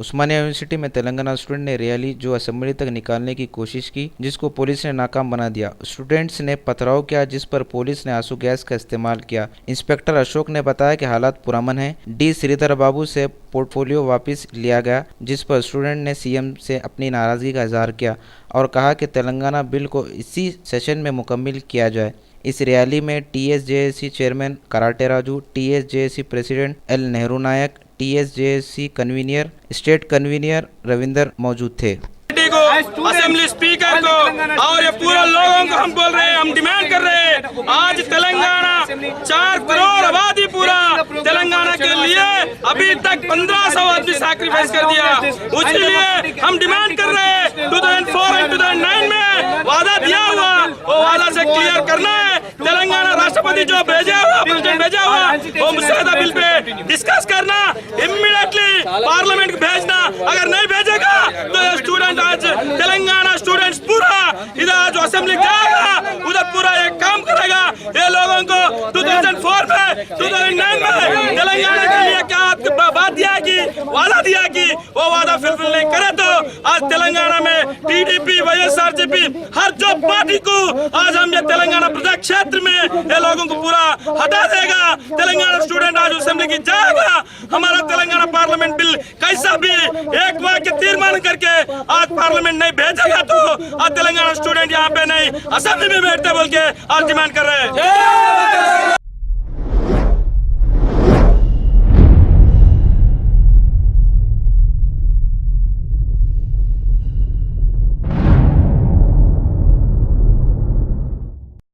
उस्मानिया university में Telangana student ने rally जो असेंबली तक निकालने की कोशिश की, जिसको पुलिस ने नाकाम बना दिया। स्टूडेंट्स ने पथराव किया, जिस पर पुलिस ने आंसू गैस का इस्तेमाल किया। इंस्पेक्टर अशोक ने बताया कि हालात पुरअमन है। डी श्रीधर बाबू से पोर्टफोलियो वापस लिया गया, जिस पर स्टूडेंट ने सीएम से अपनी नाराजगी का इजहार किया और कहा कि तेलंगाना बिल को इसी सेशन में मुकम्मल किया जाए। इस रैली में TSJAC chairman Karate Raju, TSJAC president L Nehru Nayak, TSJAC convener state convener Ravinder मौजूद थे। असेंबली स्पीकर को और ये पूरे लोगों को हम बोल रहे हैं, हम डिमांड कर रहे हैं, आज तेलंगाना 4 करोड़ आबादी पूरा तेलंगाना के लिए अभी तक 1500 आदमी सैक्रिफाइस कर दिया। उसके लिए हम डिमांड कर रहे हैं 2004 और 2009 में वादा दिया हुआ वो वादा से क्लियर करना है। तेलंगाना राष्ट्रपति जो भेजा हुआ प्रेसिडेंट भेजा हुआ वो मुसद्दा बिल पे डिस्कस करना, इमीडिएटली पार्लियामेंट को भेजना। अगर नहीं भेजेगा तो ये स्टूडेंट आज तेलंगाना स्टूडेंट्स पूरा इधर जो असेंबली जाएगा उधर पूरा एक काम करेगा। ये लोगों को 2004 में 2009 में तेलंगाना के लिए क्या बात दिया कि वादा दिया कि वो वादा फुलफिल नहीं करे तो आज तेलंगाना में टीडीपी वाईएसआरसीपी हर जो पार्टी को आज हम ये तेलंगाना प्रदेश क्षेत्र में ये लोगों को पूरा हटा देगा। तेलंगाना स्टूडेंट आज असेंबली की जाएगा। हमारा तेलंगाना पार्लियामेंट बिल कैसा भी एक वाक्य तीर्मान करके आज पार्लियामेंट नहीं भेजेगा तो आज तेलंगाना स्टूडेंट यहाँ पे नहीं असेंबली में बैठते बोल के आज डिमांड कर रहे हैं।